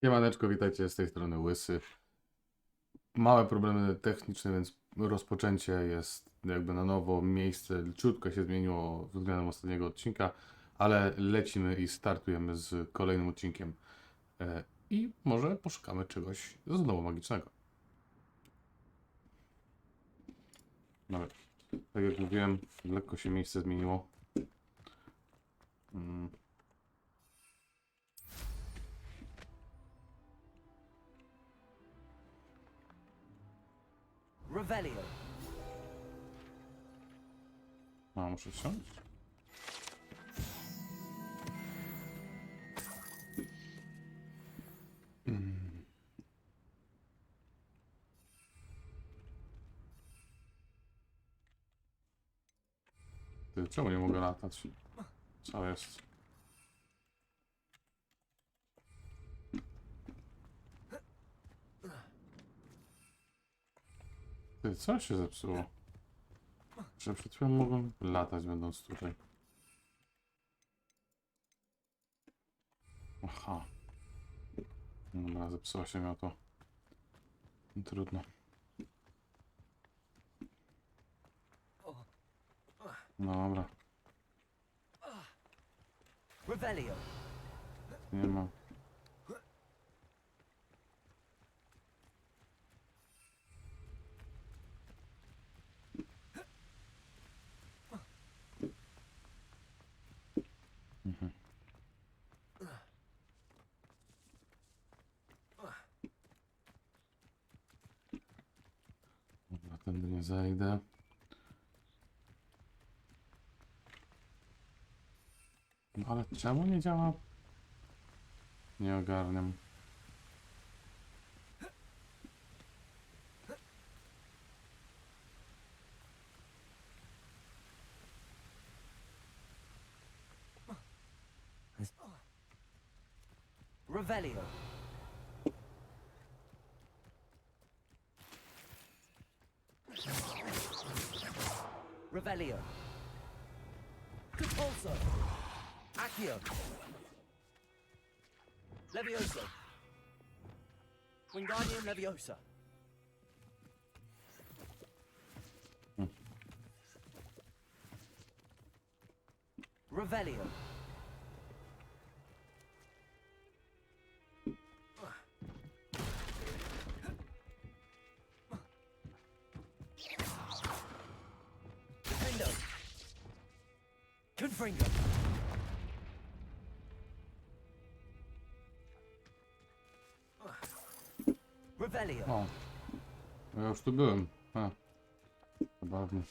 Siemaneczko, witajcie, z tej strony Łysy. Małe problemy techniczne, więc rozpoczęcie jest jakby na nowo. Miejsce ciutko się zmieniło względem ostatniego odcinka, ale lecimy i startujemy z kolejnym odcinkiem. I może poszukamy czegoś znowu magicznego. Dobra, tak jak mówiłem, lekko się miejsce zmieniło. Revelio. A, muszę wsiąść? Ty, czemu nie mogę latać? Co jest? Ty, co się zepsuło? Że przed chwilą mogłem latać będąc tutaj. Aha. Dobra, zepsuło się miało to. Trudno. No dobra, Revelio. nie ma. Mhm. Dobra, tędy nie zejdę. No ale czemu nie działa? Nie ogarniam. Revelio. Revelio. Repulso. Accio. Levioso. Wingardium Leviosa. Revelio. Defendo. Confringo. Revelio. O, ja już tu byłem. A, zabawnie.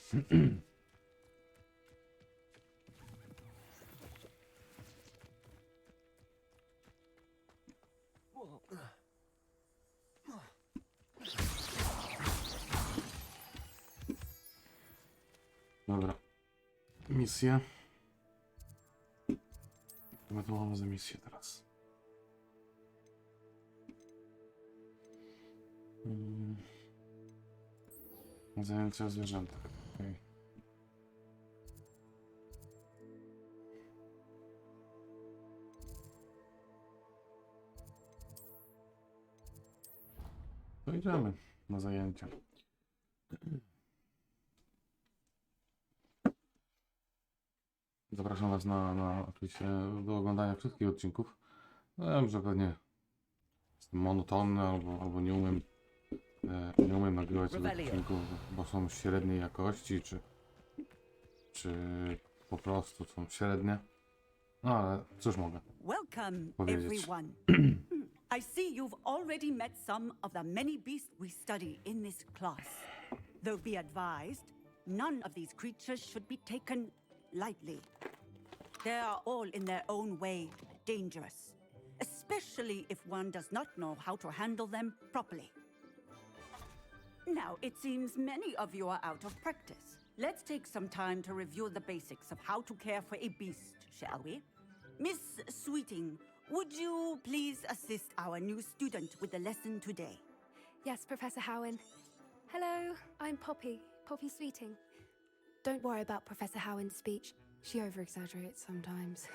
Dobra. Misja. Co tu mamy za misję teraz? Zajęcia o zwierzętach. Okay. To idziemy na zajęcia. Zapraszam Was na oczywiście do oglądania wszystkich odcinków. Wiem, że pewnie jestem monotonny albo nie umiem nagrywać tych odcinków, bo są średniej jakości, czy po prostu są średnie. No ale cóż mogę Welcome, powiedzieć. everyone. I see you've already met some of the many beasts we study in this class. Though be advised, none of these creatures should be taken lightly. They are all in their own way dangerous, especially if one does not know how to handle them properly. Now, it seems many of you are out of practice. Let's take some time to review the basics of how to care for a beast, shall we? Miss Sweeting, would you please assist our new student with the lesson today? Yes, Professor Howen. Hello, I'm Poppy Sweeting. Don't worry about Professor Howen's speech. She over-exaggerates sometimes.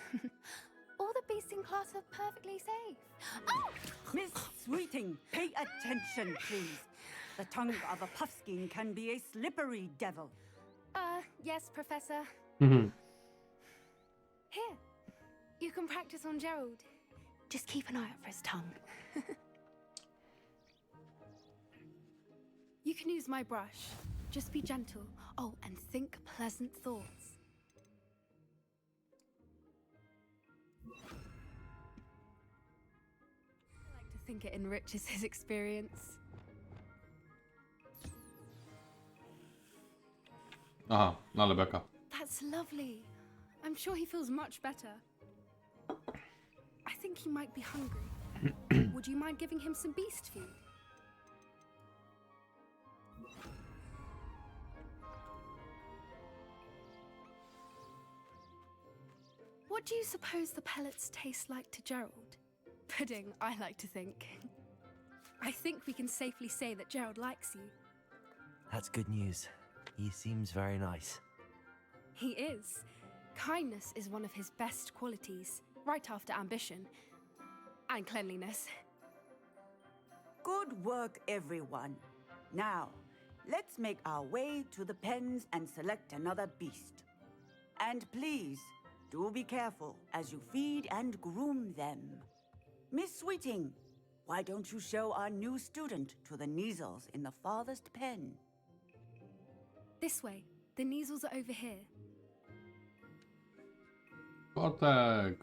All the beasts in class are perfectly safe. Oh! Miss Sweeting, pay attention, please. The tongue of a puffskein can be a slippery devil. Yes, Professor. Mhm. Here, you can practice on Gerald. Just keep an eye out for his tongue. You can use my brush. Just be gentle. Oh, and think pleasant thoughts. I like to think it enriches his experience. Aha, no ale beka. That's lovely. I'm sure he feels much better. I think he might be hungry. Would you mind giving him some beast food? What do you suppose the pellets taste like to Gerald? Pudding, I like to think. I think we can safely say that Gerald likes you. That's good news. He seems very nice. He is. Kindness is one of his best qualities, right after ambition and cleanliness. Good work, everyone. Now, let's make our way to the pens and select another beast. And please, do be careful as you feed and groom them. Miss Sweeting, why don't you show our new student to the Neasels in the farthest pen? This way. The Neasels are over here. Kotek.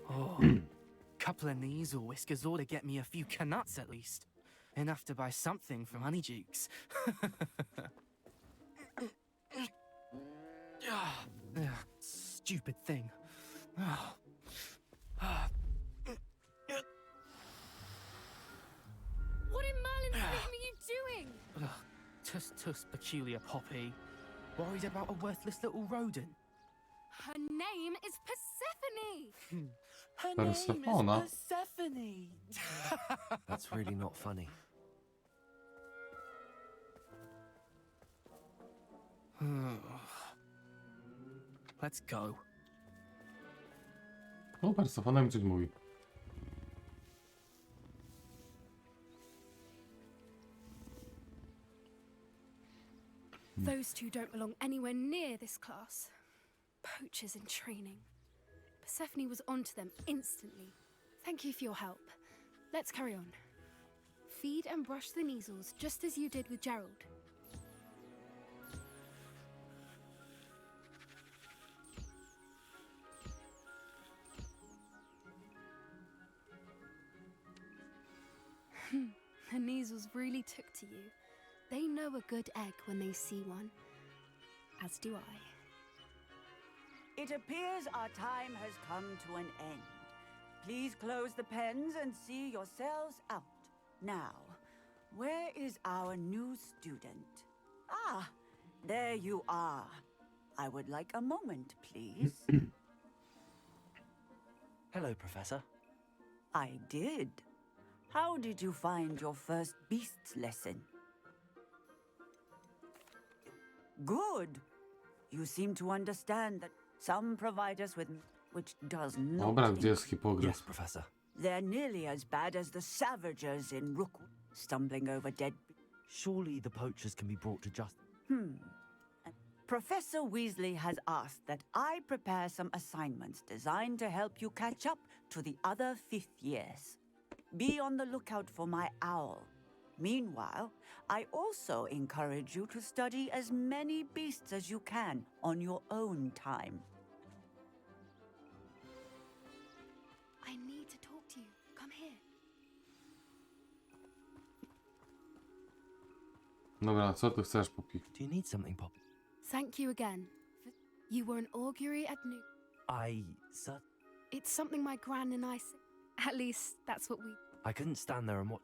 Oh, couple of knees or whiskers ought to get me a few canuts at least. Enough to buy something from Honeydukes. Stupid thing. What in Merlin's name are you doing? Tuss peculiar Poppy. Worried about a worthless little rodent. Her name is Persephone! Her Persefona. name is Persephone. That's really not funny. Let's go. O, Persefona mi coś mówi. Those two don't belong anywhere near this class. Poachers in training. Persephone was onto them instantly. Thank you for your help. Let's carry on. Feed and brush the Neasels just as you did with Gerald. The Neasels really took to you. They know a good egg when they see one. As do I. It appears our time has come to an end. Please close the pens and see yourselves out. Now, where is our new student? Ah, there you are. I would like a moment, please. Hello, Professor. I did. How did you find your first beasts lesson? Good. You seem to understand that some provide us with which does not. Dobra, gdzie jest Yes, hipogryf? Professor. They're nearly as bad as the Savagers in Rookwood, stumbling over dead. Surely the poachers can be brought to justice. Professor Weasley has asked that I prepare some assignments designed to help you catch up to the other fifth years. Be on the lookout for my owl. Meanwhile, I also encourage you to study as many beasts as you can on your own time. I need to talk to you. Come here. Dobra, co ty chcesz, Pupi? Do you need something, Poppy? Thank you again. You were an augury at New. Sir, It's something my gran and I say. At least, that's what we... I couldn't stand there and watch.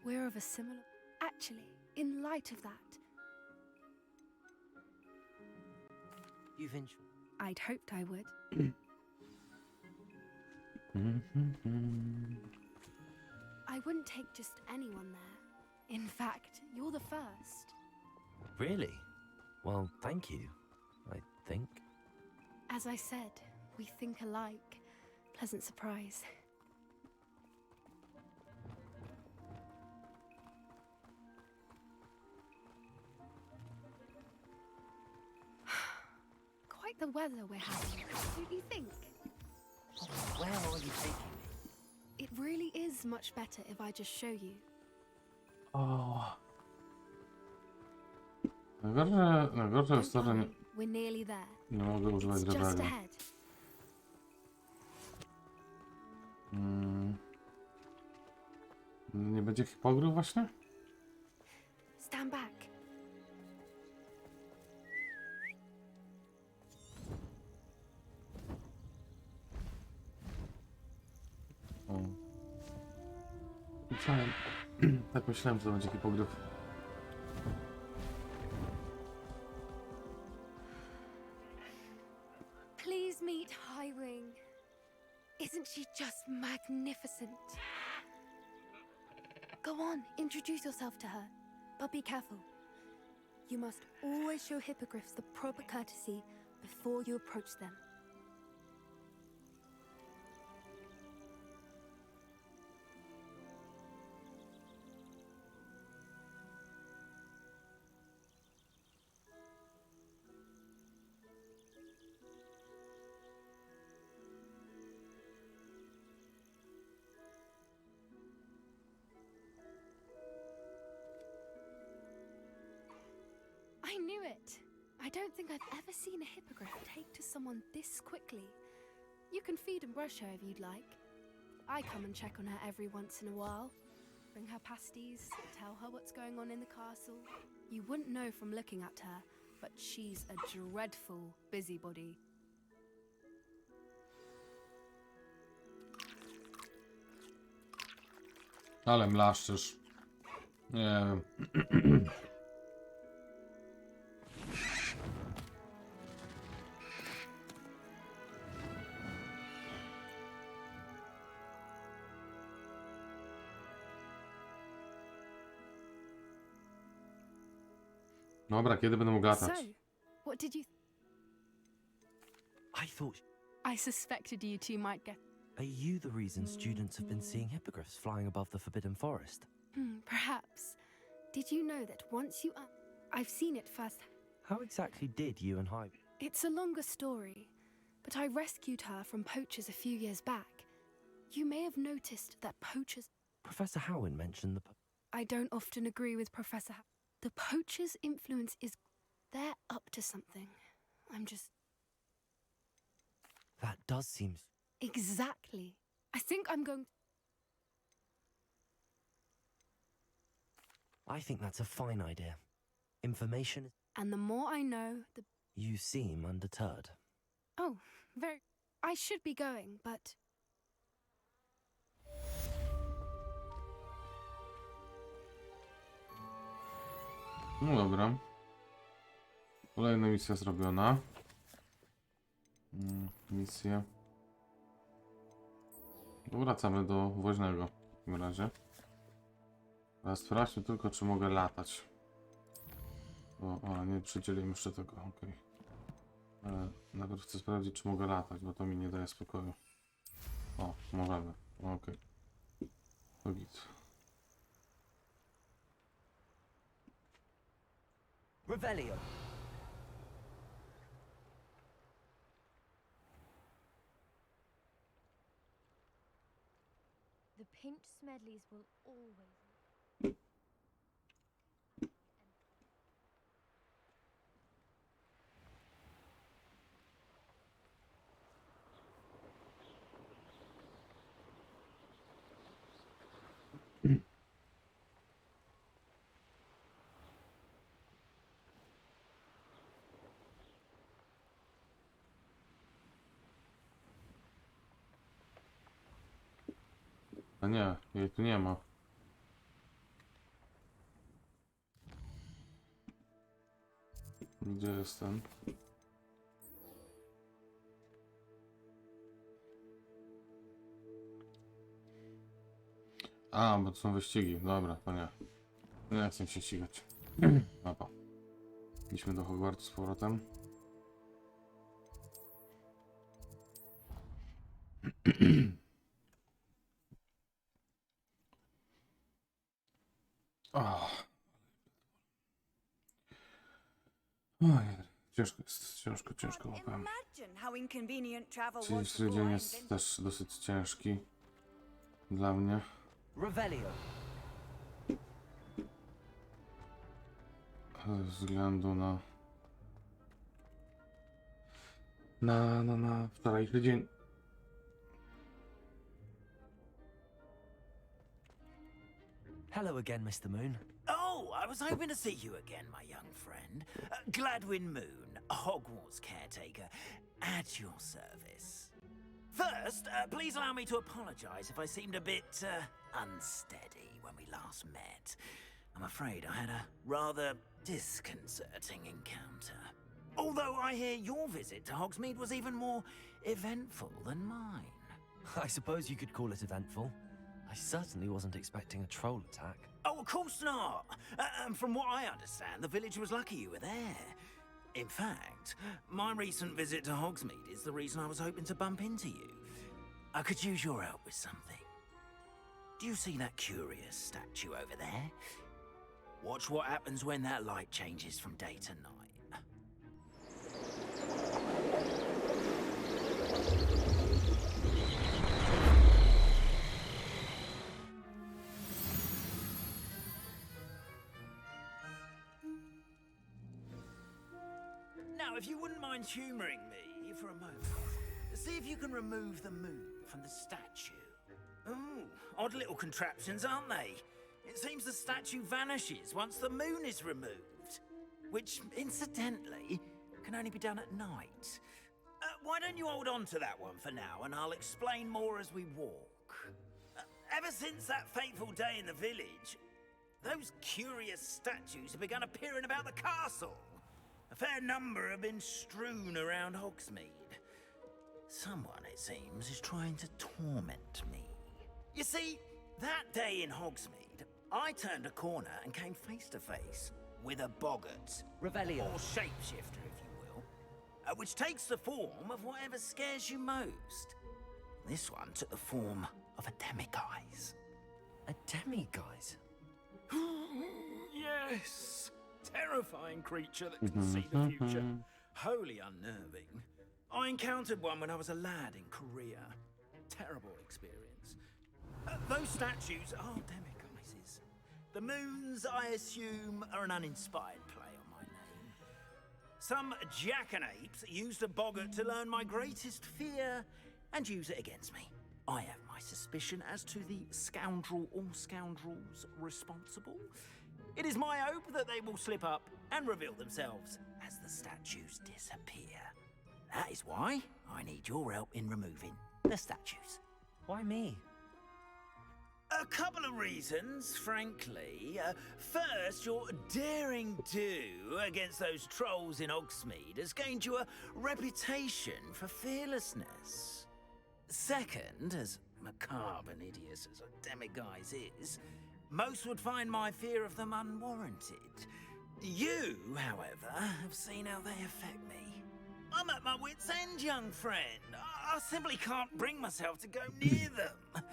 We're of a similar... Actually, in light of that, You've I'd hoped I would. I wouldn't take just anyone there. In fact, you're the first. Really? Well, thank you. I think. As I said, We think alike. Pleasant surprise. Quite the weather we're having, don't you think? Where are you taking me? It really is much better if I just show you. Oh, Najgorsze jest to, że nie, We're nearly there. nie mogę używać It's just reweli. ahead. Nie będzie hipogryf właśnie? Stand back. O. Myślałem, tak myślałem, że to będzie hipogryf. Please meet Highwing. Isn't she just magnificent? Go on, introduce yourself to her. But be careful. You must always show hippogriffs the proper courtesy before you approach them. I knew it. I don't think I've ever seen a hippogriff take to someone this quickly. You can feed and brush her if you'd like. I come and check on her every once in a while. Bring her pasties, tell her what's going on in the castle. You wouldn't know from looking at her, but she's a dreadful busybody. Ale mlaszczysz. Nie wiem. Dobra, kiedy będę mógł latać? So, what did you... I thought. I suspected you two might get... Are you the reason students have been seeing hippogriffs flying above the Forbidden Forest? perhaps. Did you know that once you... I've seen it first... How exactly did you and Hy? It's a longer story, but I rescued her from poachers a few years back. You may have noticed that poachers... Professor Howin mentioned the. I don't often agree with Professor The poachers' influence is... They're up to something. I'm just... That does seem. Exactly. I think I'm going... I think that's a fine idea. Information. And the more I know, the... You seem undeterred. Oh, very... I should be going, but... No dobra. Kolejna misja zrobiona. Misję. Wracamy do woźnego w takim razie. Teraz sprawdźmy tylko, czy mogę latać. O, nie przydzieliłem jeszcze tego, okej. Ale najpierw chcę sprawdzić, czy mogę latać, bo to mi nie daje spokoju. O, możemy, okej. To git. Revelio. The pinched Smedleys will always. A nie, jej tu nie ma. Gdzie jest ten? A, bo to są wyścigi. Dobra, to nie. Nie chcę się ścigać. Dobra. Idźmy do Hogwartu z powrotem. Oh. Oj, ciężko jest, ciężko łapałem. Imagine how inconvenient travel was Dzisiejszy dzień jest też dosyć ciężki dla mnie. Revelio. Ze względu na wczorajszy dzień. Hello again, Mr. Moon. Oh, I was hoping to see you again, my young friend. Gladwin Moon, Hogwarts caretaker, at your service. First, please allow me to apologize if I seemed a bit unsteady when we last met. I'm afraid I had a rather disconcerting encounter. Although I hear your visit to Hogsmeade was even more eventful than mine. I suppose you could call it eventful. I certainly wasn't expecting a troll attack. Oh, of course not. And from what I understand, the village was lucky you were there. In fact, my recent visit to Hogsmeade is the reason I was hoping to bump into you. I could use your help with something. Do you see that curious statue over there? Watch what happens when that light changes from day to night. Now, if you wouldn't mind humoring me for a moment, see if you can remove the moon from the statue. Ooh, odd little contraptions, aren't they? It seems the statue vanishes once the moon is removed, which, incidentally, can only be done at night. Why don't you hold on to that one for now, and I'll explain more as we walk. Ever since that fateful day in the village, those curious statues have begun appearing about the castle. A fair number have been strewn around Hogsmeade. Someone, it seems, is trying to torment me. You see, that day in Hogsmeade, I turned a corner and came face to face with a boggart. Revelio. Or shapeshifter, if you will. Which takes the form of whatever scares you most. This one took the form of a demiguise. A demiguise? Yes! Terrifying creature that can see the future. Wholly unnerving. I encountered one when I was a lad in Korea. Terrible experience. Those statues are demiguises. The moons, I assume, are an uninspired play on my name. Some jackanapes used a boggart to learn my greatest fear and use it against me. I have my suspicion as to the scoundrel or scoundrels responsible. It is my hope that they will slip up and reveal themselves as the statues disappear. That is why I need your help in removing the statues. Why me? A couple of reasons, frankly. First, your daring do against those trolls in Hogsmeade has gained you a reputation for fearlessness. Second, as macabre and hideous as a demiguise is, most would find my fear of them unwarranted. You, however, have seen how they affect me. I'm at my wit's end, young friend. I simply can't bring myself to go near them.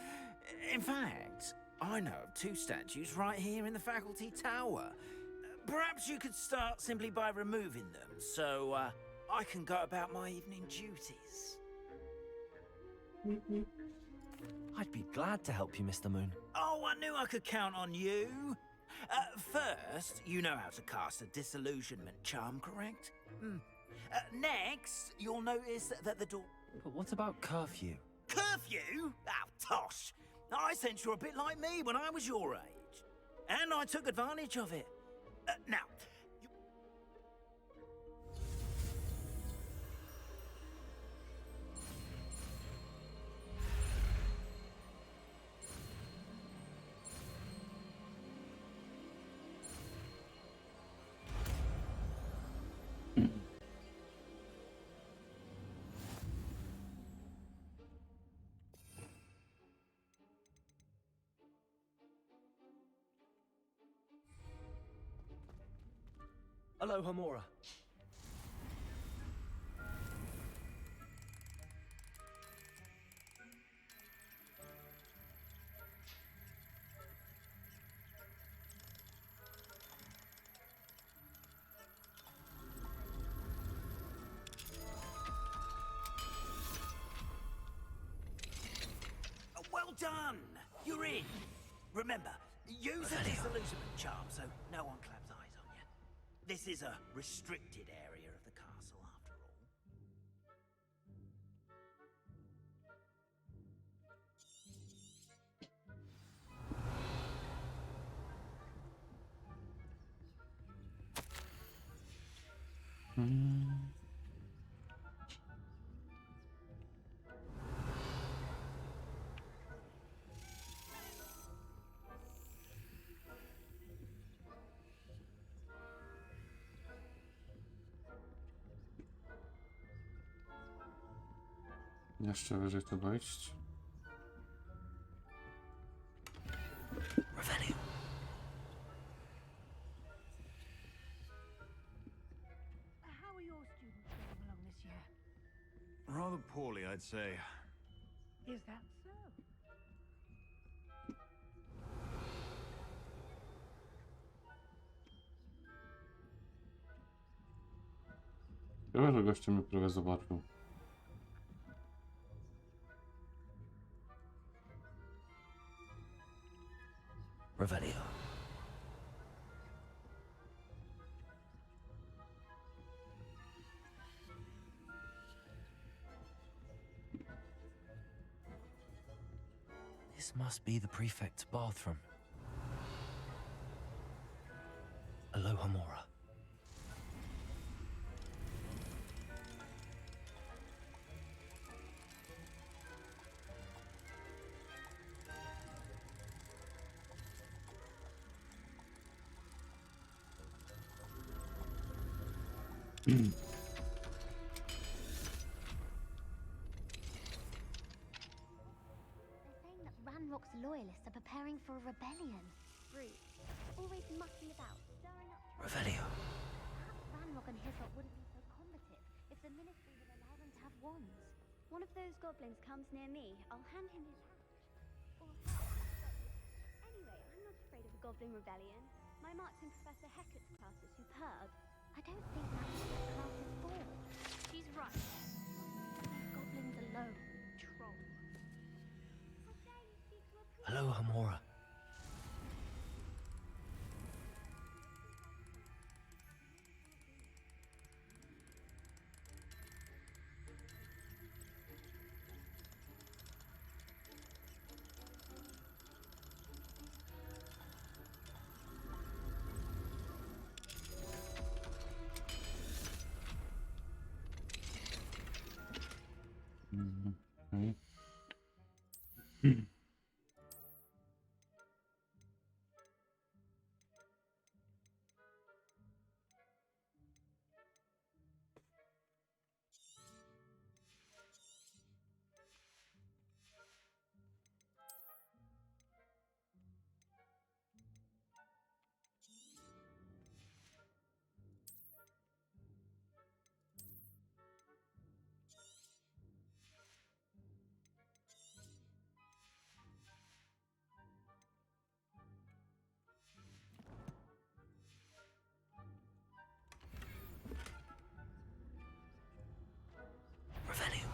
In fact, I know of two statues right here in the faculty tower. Perhaps you could start simply by removing them, so I can go about my evening duties. I'd be glad to help you, Mr. Moon. Oh, I knew I could count on you. First, you know how to cast a disillusionment charm, correct? Next, you'll notice that the door... But what about curfew? Curfew? Oh, tosh. I sense you're a bit like me when I was your age. And I took advantage of it. Now... Aloha, Mora. in. Remember, use a disillusionment charm so no one claps eyes on you. This is a restricted area of the castle, after all. Jeszcze wyżej trzeba iść. Revelio. How are your students getting along this year? Rather poorly, I'd say. Is that so? Chyba, że goście mnie prawie zobaczył. Revelio. This must be the prefect's bathroom. Aloha Mora. They're saying that Ranrock's loyalists are preparing for a rebellion. Rude. Always mucking about, stirring up. Revelio. Perhaps Ranrock and his lot wouldn't be so combative if the ministry would allow them to have wands. One of those goblins comes near me, I'll hand him his hatch. Or her, I suppose. Anyway, I'm not afraid of a goblin rebellion. My march in Professor Hecat's class is superb. I don't think that's what that class is for. She's right. Leave goblins alone, troll. How dare you speak to a priest? Aloha Mora. Revelio.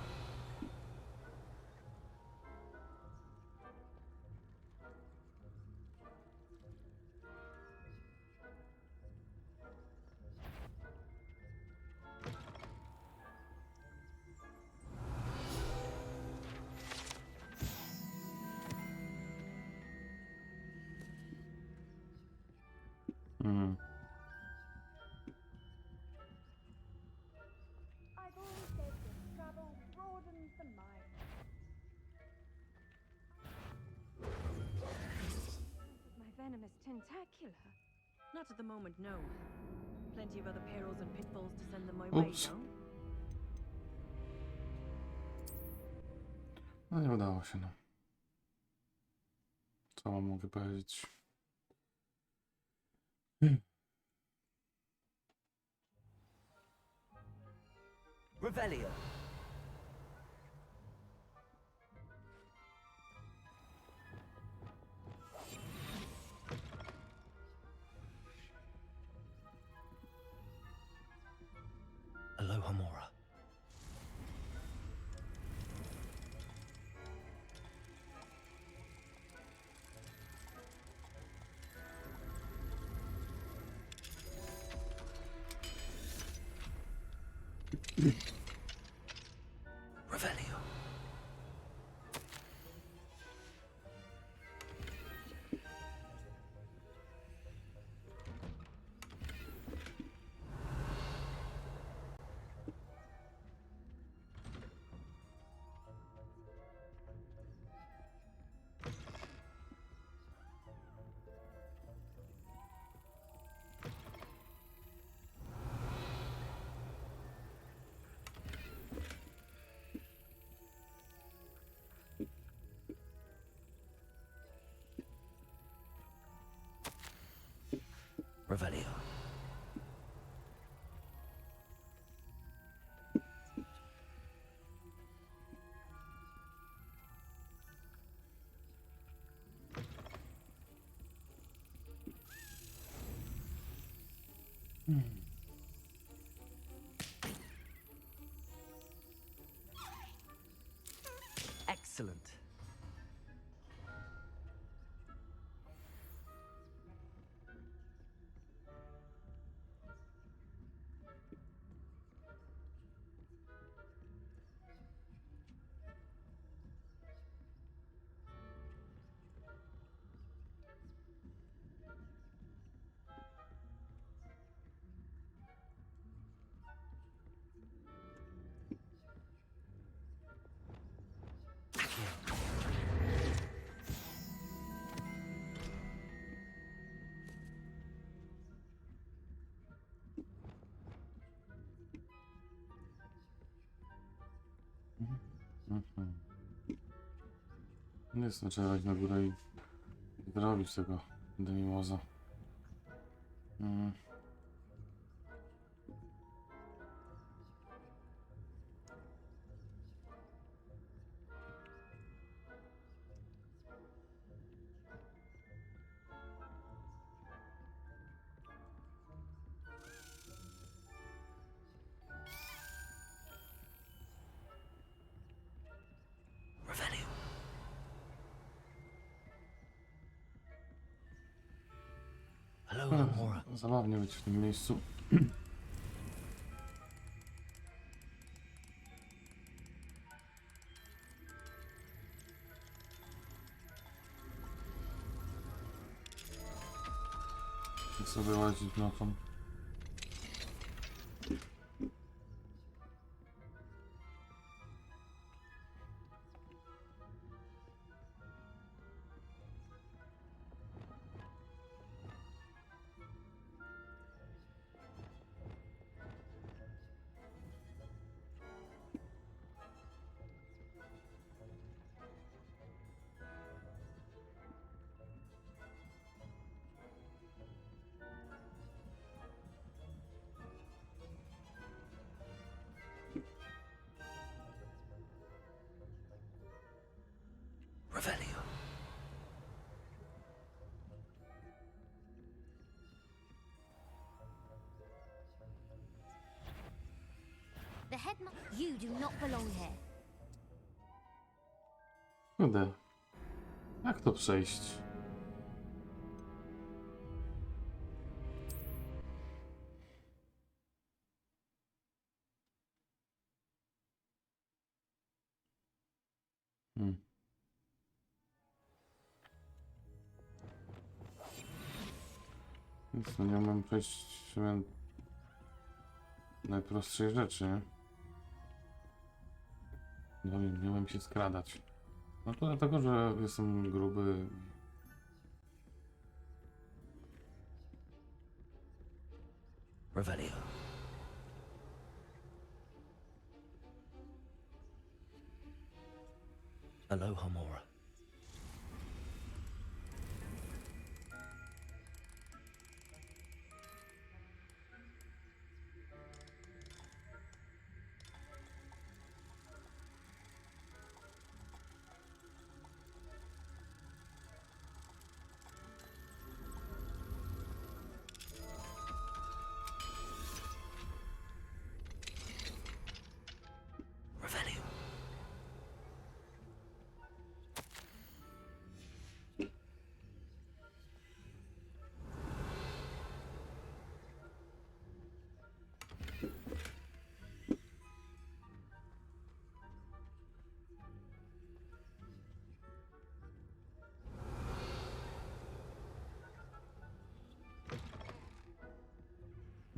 Mhm. I've always said this travel broadens the mind. My venom is tentacular. Not at the moment, no. Plenty of other perils and pitfalls to send them my way, Oops. no? No nie udało się, no. Co mam mogę powiedzieć? Revelio. Aloha Mora. Revelio. Revelio. Excellent. Nie jest trzeba wejść na górę i zrobić tego demimoza. Revelio. Hello, Amora. Zabawnie być w tym miejscu. I sobie łazić nocą. Revelio. The headmaster. You do not belong here. Kurde. Jak to przejść? Więc no nie umiem przejść najprostszej rzeczy, nie? Nie umiem się skradać. No to dlatego, że jestem gruby. Revelio. Aloha, Mora. Revelio.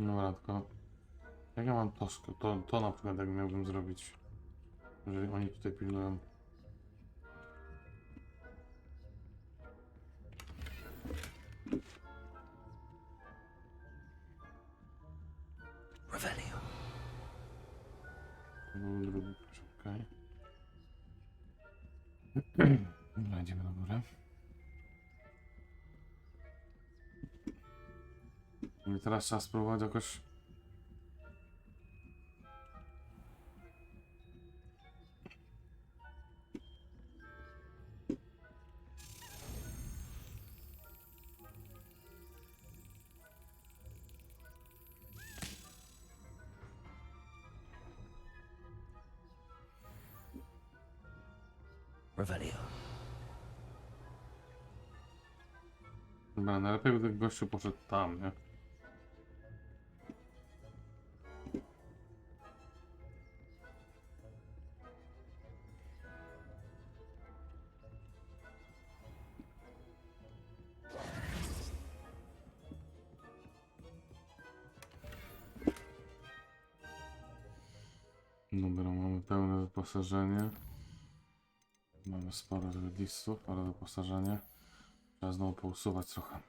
Dobra, tylko jak ja mam to na przykład jak miałbym zrobić, jeżeli oni tutaj pilnują. Revelio. To był drugi, okej. Dobra, idziemy do góry. I teraz trzeba spróbować jakoś... Revelio. Dobra, najlepiej by ten gościu poszedł tam, nie? Dobra, mamy pełne wyposażenie. Mamy sporo tych listów, ale wyposażenie. Trzeba znowu pousuwać trochę.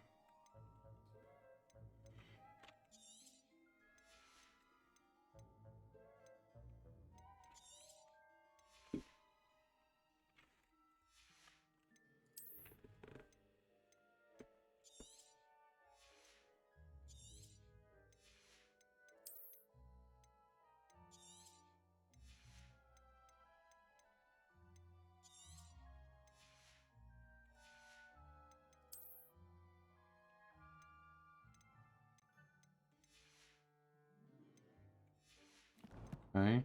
Okej.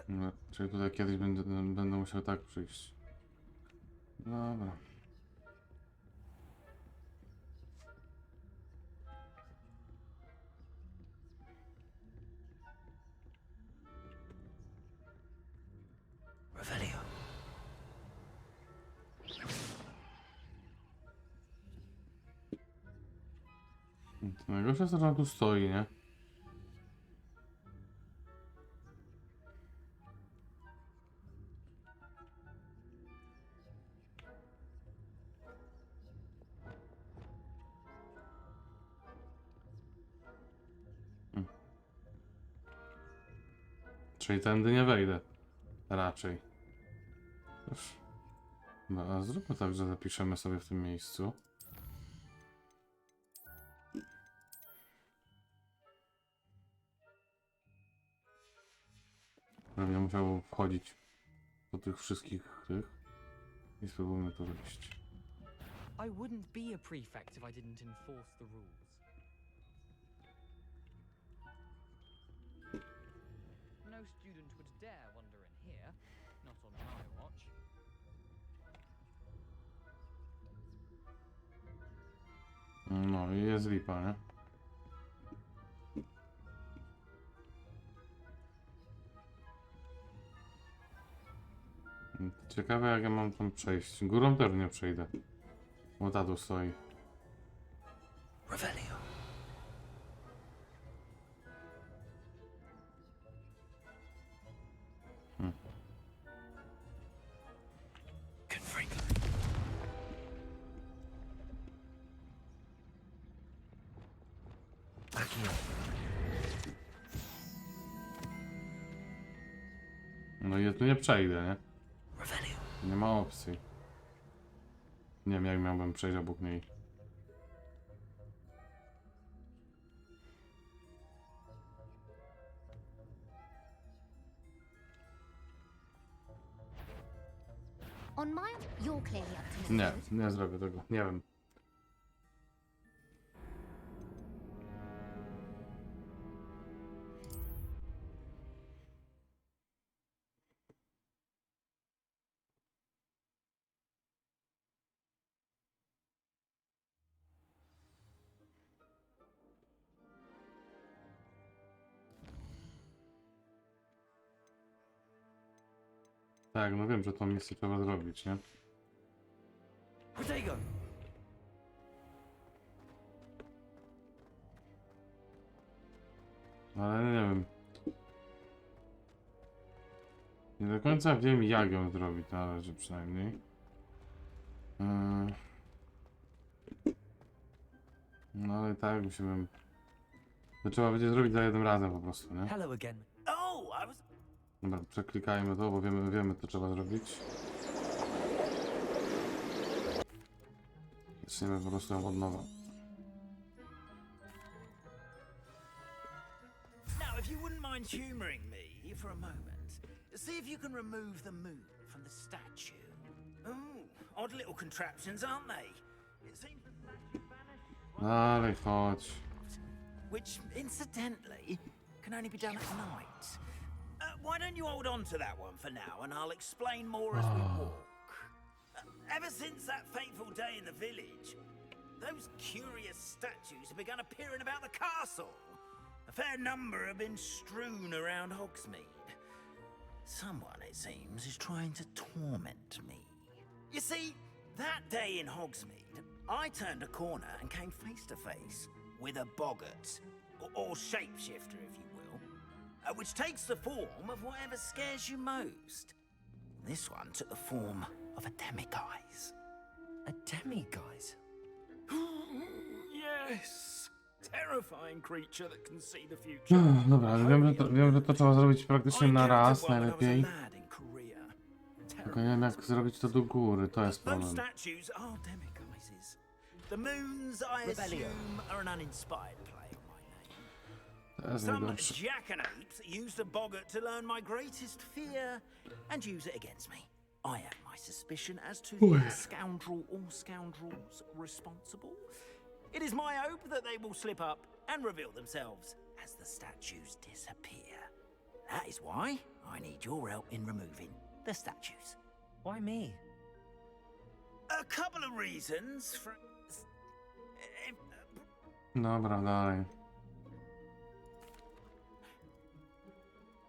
No, czyli tutaj kiedyś będę musiał tak przyjść. Dobra. Revelio. To najgorsze jest to, że on tu stoi, nie? Czyli tędy nie wejdę. Raczej. Już. No, a zróbmy tak, że zapiszemy sobie w tym miejscu. Będę musiał wchodzić do tych wszystkich tych i spróbujmy to wyjść. I wouldn't be a prefect if I didn't enforce the rules. No student would dare wander in here, not on my watch. No i jest lipa, nie? Ciekawe jak ja mam tam przejść. Górą też nie przejdę. Bo ta tu stoi. Revelio. Confringo. Magio. No i ja tu nie przejdę, nie? Revelio. Nie ma opcji. Nie wiem jak miałbym przejść obok niej. On my... You're clearly up to no Nie, good. nie zrobię tego. Nie wiem. Tak, no wiem, że tą misję trzeba zrobić, nie? Potato! Ale nie wiem. Nie do końca wiem, jak ją zrobić na razie przynajmniej. No ale tak musimy... To trzeba będzie zrobić za jednym razem po prostu, nie? Hello again. Oh, I was... Dobra, przeklikajmy to, bo wiemy co trzeba zrobić. Zaczniemy po prostu ją od nowa. Now, if you wouldn't mind humoring me for a moment, see if you can remove the moon from the statue. Ooh, odd little contraptions, aren't they? It seems the statue vanished. Dalej, chodź. Which, incidentally, can only be done at night. Why don't you hold on to that one for now, and I'll explain more as we walk. Ever since that fateful day in the village, those curious statues have begun appearing about the castle. A fair number have been strewn around Hogsmeade. Someone, it seems, is trying to torment me. You see, that day in Hogsmeade, I turned a corner and came face to face with a boggart, or shapeshifter, if you will, which takes the form of whatever scares you most. This one took the form of a demiguise. A demiguise? Yes! Terrifying creature that can see the future. Dobra, ale wiem, że to trzeba zrobić praktycznie na raz, najlepiej. Tylko nie wiem, jak zrobić to do góry, to jest Those problem. statues are demiguises. The moons, I assume, are an uninspired play on my name. To jest Some najgorsze. jackanapes used a boggart to learn my greatest fear and use it against me. I have my suspicion as to the scoundrel or scoundrels responsible. It is my hope that they will slip up and reveal themselves as the statues disappear. That is why I need your help in removing the statues. Why me? A couple of reasons. Dobra, dalej.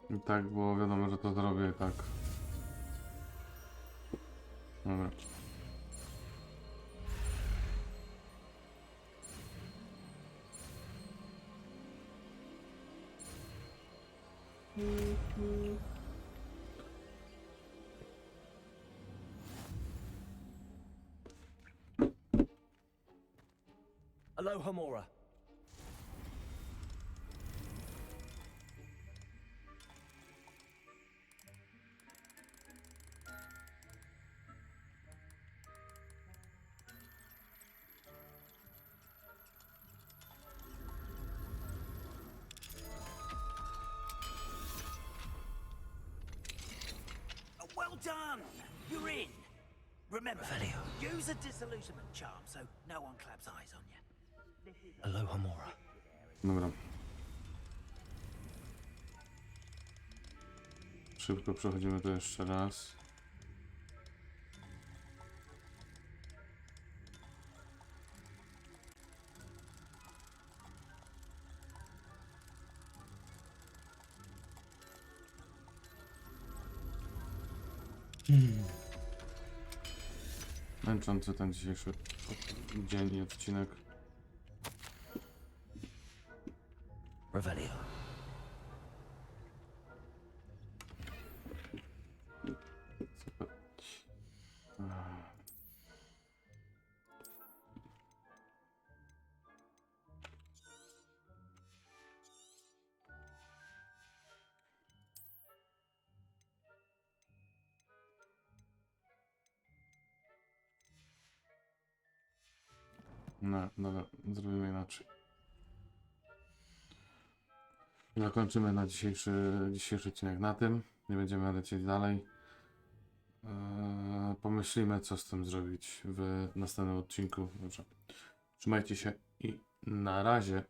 I tak było wiadomo, że to zrobię, tak. Dobra. Aloha Mora. Well done! You're in. Remember, use a disillusionment charm so no one claps eyes on you. Aloha Mora. Dobra. Szybko przechodzimy to jeszcze raz. Męczący ten dzisiejszy dzień i odcinek. Revelio. Super. No, dobra, zrobimy inaczej. Zakończymy na dzisiejszy odcinek na tym. Nie będziemy lecieć dalej. Pomyślimy, co z tym zrobić w następnym odcinku. Dobrze. Trzymajcie się i na razie.